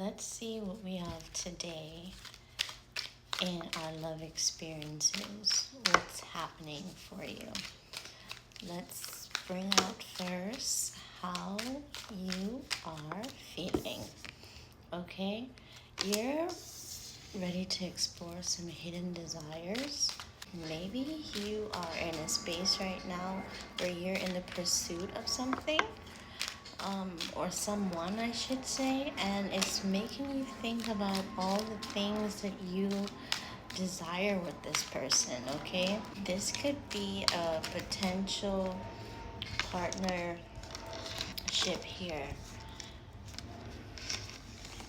let's see what we have today in our love experiences. What's happening for you? Let's bring out first how you are feeling. Okay? You're ready to explore some hidden desires. Maybe you are in a space right now where you're in the pursuit of something, or someone, I should say, and it's making you think about all the things that you desire with this person, okay? This could be a potential partnership here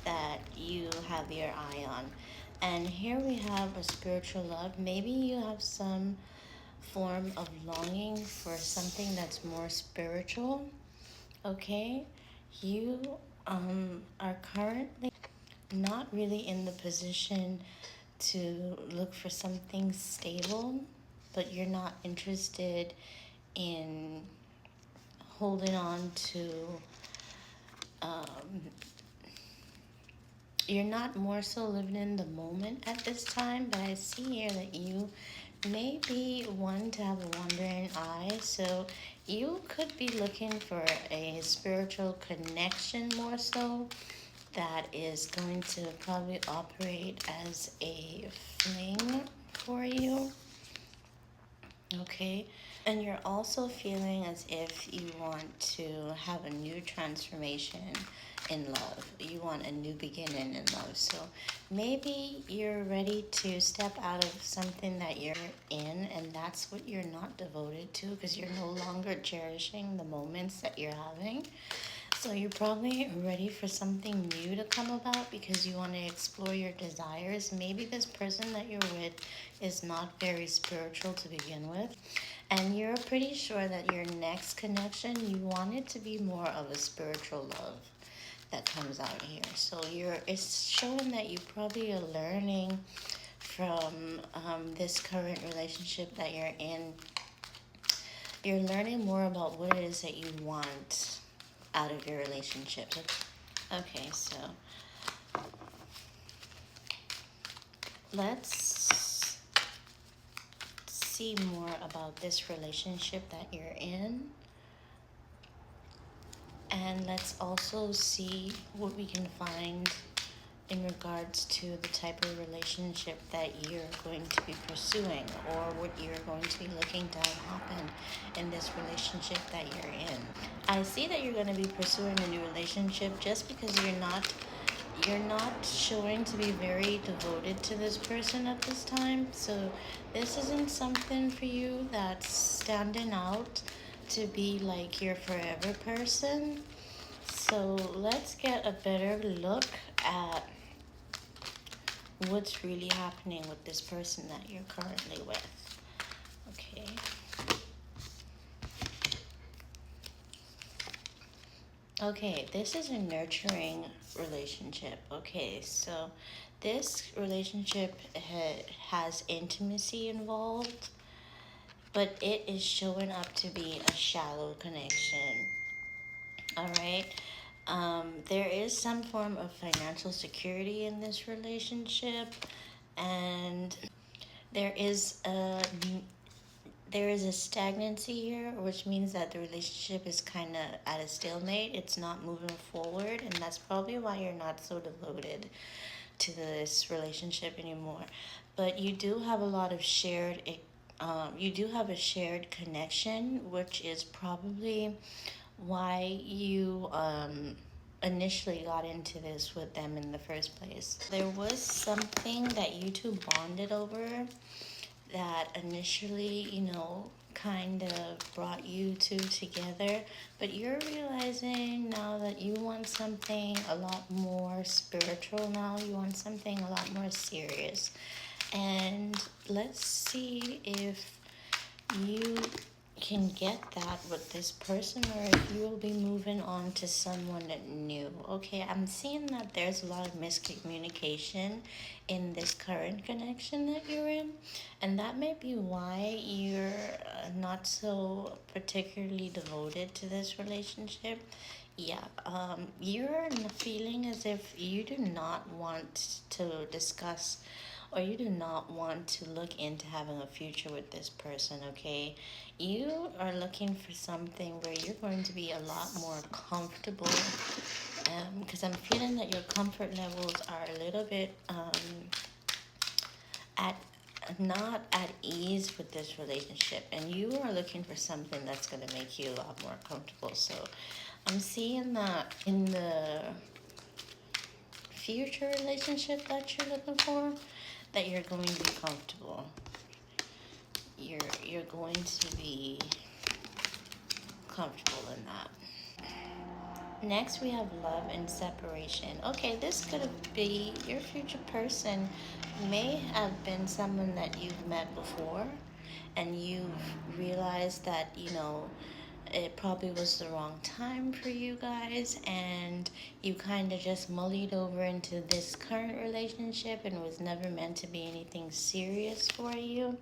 that you have your eye on. And here we have a spiritual love. Maybe you have some form of longing for something that's more spiritual, okay? You are currently not really in the position to look for something stable, but you're not interested in holding on to, um, you're not more so living in the moment at this time, but I see here that you may be one to have a wandering eye, so you could be looking for a spiritual connection more so that is going to probably operate as a fling for you, okay? And you're also feeling as if you want to have a new transformation in love. You want a new beginning in love. So maybe you're ready to step out of something that you're in, and that's what you're not devoted to because you're no longer cherishing the moments that you're having. So you're probably ready for something new to come about because you want to explore your desires. Maybe this person that you're with is not very spiritual to begin with. And you're pretty sure that your next connection, you want it to be more of a spiritual love that comes out here. So it's showing that you probably are learning from this current relationship that you're in. You're learning more about what it is that you want out of your relationship. Okay, so let's see more about this relationship that you're in. And let's also see what we can find in regards to the type of relationship that you're going to be pursuing or what you're going to be looking to have happen in this relationship that you're in. I see that you're going to be pursuing a new relationship just because you're not showing to be very devoted to this person at this time. So this isn't something for you that's standing out to be like your forever person. So let's get a better look at what's really happening with this person that you're currently with. Okay. Okay, this is a nurturing relationship. Okay, so this relationship has intimacy involved, but it is showing up to be a shallow connection. All right. There is some form of financial security in this relationship, and there is a stagnancy here, which means that the relationship is kind of at a stalemate. It's not moving forward, and that's probably why you're not so devoted to this relationship anymore. But you do have a lot of you do have a shared connection, which is probably why you initially got into this with them in the first place. There was something that you two bonded over that initially, kind of brought you two together, but you're realizing now that you want something a lot more spiritual now. You want something a lot more serious. And let's see if you can get that with this person or if you will be moving on to someone new. Okay, I'm seeing that there's a lot of miscommunication in this current connection that you're in, and that may be why you're not so particularly devoted to this relationship. Yeah, you're feeling as if you do not want to discuss or you do not want to look into having a future with this person, okay? You are looking for something where you're going to be a lot more comfortable, because I'm feeling that your comfort levels are a little bit at not at ease with this relationship, and you are looking for something that's going to make you a lot more comfortable. So I'm seeing that in the future relationship that you're looking for, that you're going to be comfortable. You're going to be comfortable in that. Next, we have love and separation. Okay, this could be your future person may have been someone that you've met before, and you've realized that, it probably was the wrong time for you guys, and you kind of just mullied over into this current relationship and it was never meant to be anything serious for you.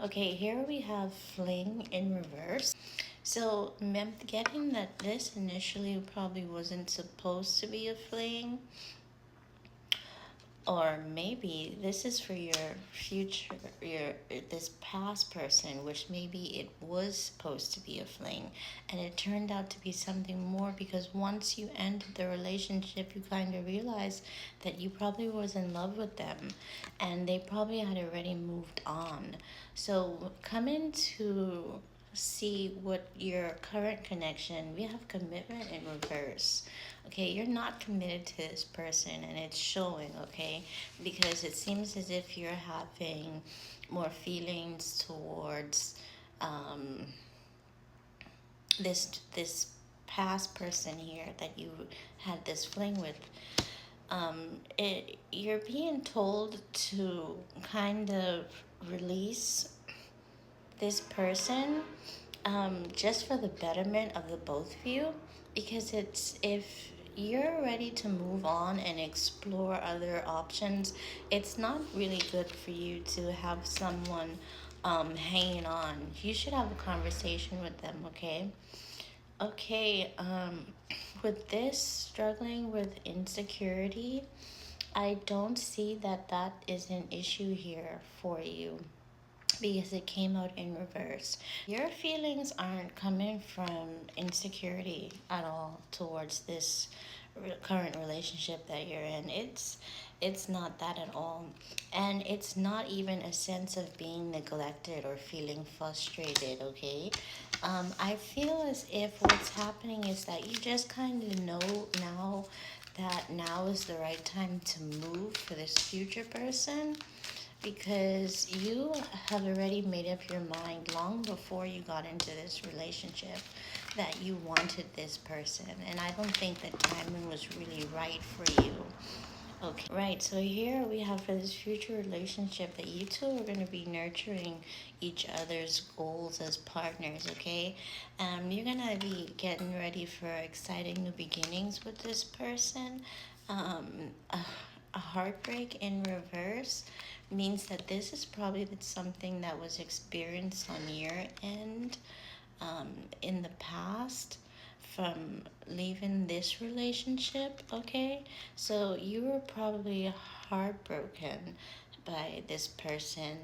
Okay, here we have fling in reverse. So I'm getting that this initially probably wasn't supposed to be a fling, or maybe this is for your future, your this past person, which maybe it was supposed to be a fling, and it turned out to be something more, because once you ended the relationship, you kind of realized that you probably was in love with them, and they probably had already moved on. So come into see what your current connection, we have commitment in reverse. Okay, you're not committed to this person, and it's showing, okay? Because it seems as if you're having more feelings towards um, this past person here that you had this fling with. You're being told to kind of release this person, just for the betterment of the both of you, because it's if you're ready to move on and explore other options, it's not really good for you to have someone hanging on. You should have a conversation with them, okay? Okay, with this struggling with insecurity, I don't see that that is an issue here for you, because it came out in reverse. Your feelings aren't coming from insecurity at all towards this current relationship that you're in. It's not that at all. And it's not even a sense of being neglected or feeling frustrated, okay? I feel as if what's happening is that you just kind of know now that now is the right time to move for this future person, because you have already made up your mind long before you got into this relationship that you wanted this person, and I don't think that timing was really right for you. Okay, right, so here we have for this future relationship that you two are going to be nurturing each other's goals as partners, okay? You're going to be getting ready for exciting new beginnings with this person. A heartbreak in reverse means that this is probably something that was experienced on your end, in the past, from leaving this relationship, okay? So you were probably heartbroken by this person,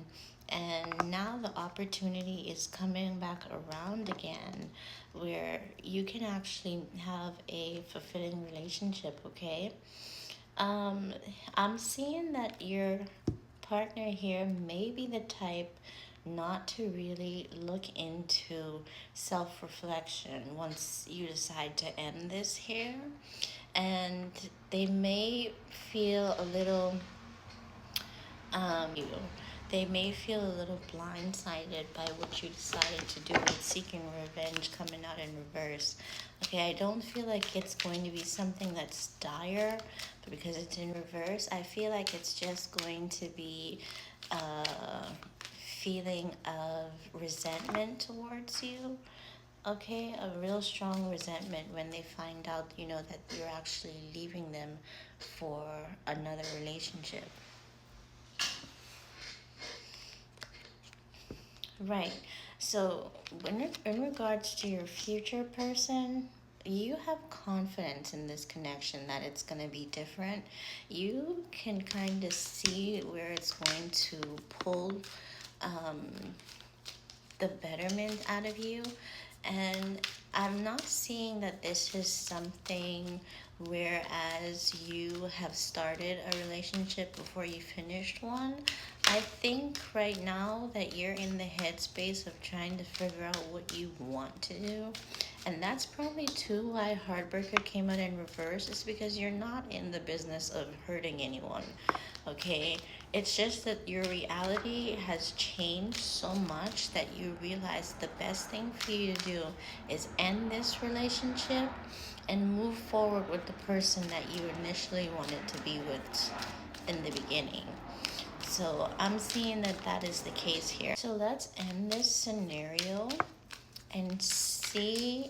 and now the opportunity is coming back around again where you can actually have a fulfilling relationship, okay? Um, I'm seeing that your partner here may be the type not to really look into self reflection once you decide to end this here. And they may feel a little, you. They may feel a little blindsided by what you decided to do with seeking revenge coming out in reverse. Okay, I don't feel like it's going to be something that's dire, but because it's in reverse, I feel like it's just going to be a feeling of resentment towards you. Okay, a real strong resentment when they find out, that you're actually leaving them for another relationship. Right. So, in regards to your future person, you have confidence in this connection that it's going to be different. You can kind of see where it's going to pull um, the betterment out of you. And I'm not seeing that this is something whereas you have started a relationship before you finished one. I think right now that you're in the headspace of trying to figure out what you want to do. And that's probably too why Heartbreaker came out in reverse, is because you're not in the business of hurting anyone. Okay? It's just that your reality has changed so much that you realize the best thing for you to do is end this relationship and move forward with the person that you initially wanted to be with in the beginning. So I'm seeing that that is the case here. So let's end this scenario and see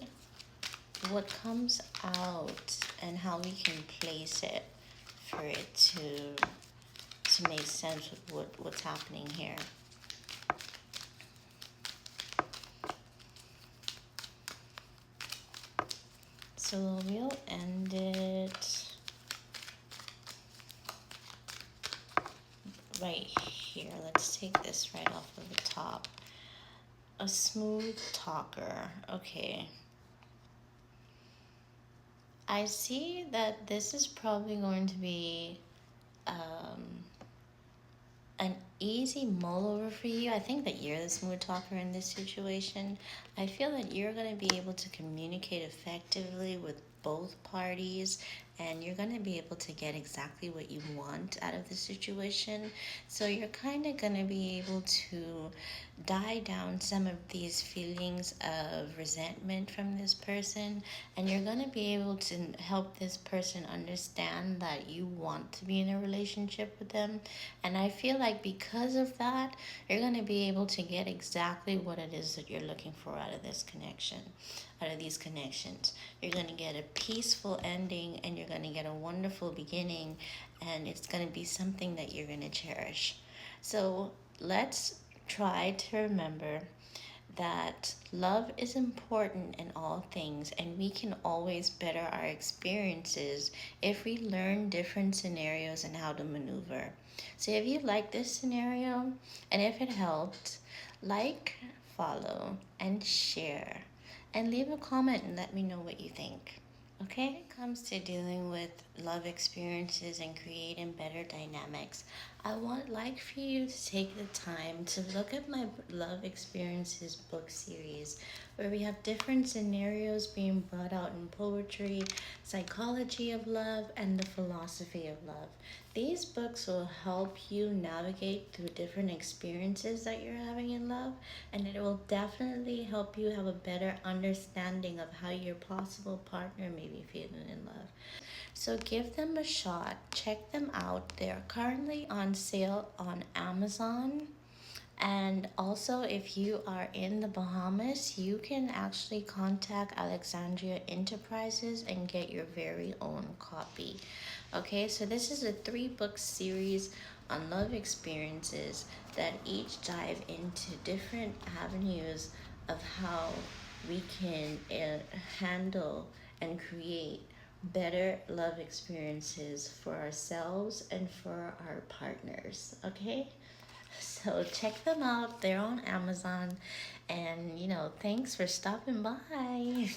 what comes out and how we can place it for it to make sense with what's happening here. So we'll end it right here. Let's take this right off of the top. A smooth talker. Okay. I see that this is probably going to be an easy mull over for you. I think that you're the smooth talker in this situation. I feel that you're going to be able to communicate effectively with both parties, and you're going to be able to get exactly what you want out of the situation. So you're kind of going to be able to die down some of these feelings of resentment from this person, and you're going to be able to help this person understand that you want to be in a relationship with them. And I feel like because of that, you're going to be able to get exactly what it is that you're looking for out of this connection, out of these connections. You're going to get a peaceful ending, and you're going to get a wonderful beginning, and it's going to be something that you're going to cherish. So let's try to remember that love is important in all things, and we can always better our experiences if we learn different scenarios and how to maneuver. So if you like this scenario and if it helped, like, follow, and share, and leave a comment and let me know what you think. Okay? When it comes to dealing with love experiences and creating better dynamics, I want like for you to take the time to look at my love experiences book series, where we have different scenarios being brought out in poetry, psychology of love, and the philosophy of love. These books will help you navigate through different experiences that you're having in love, and it will definitely help you have a better understanding of how your possible partner may be feeling in love. So give them a shot, check them out. They're currently on sale on Amazon. And also, if you are in the Bahamas, you can actually contact Alexandria Enterprises and get your very own copy. Okay, so this is a 3-book series on love experiences that each dive into different avenues of how we can handle and create better love experiences for ourselves and for our partners. Okay? So check them out. They're on Amazon. And, thanks for stopping by.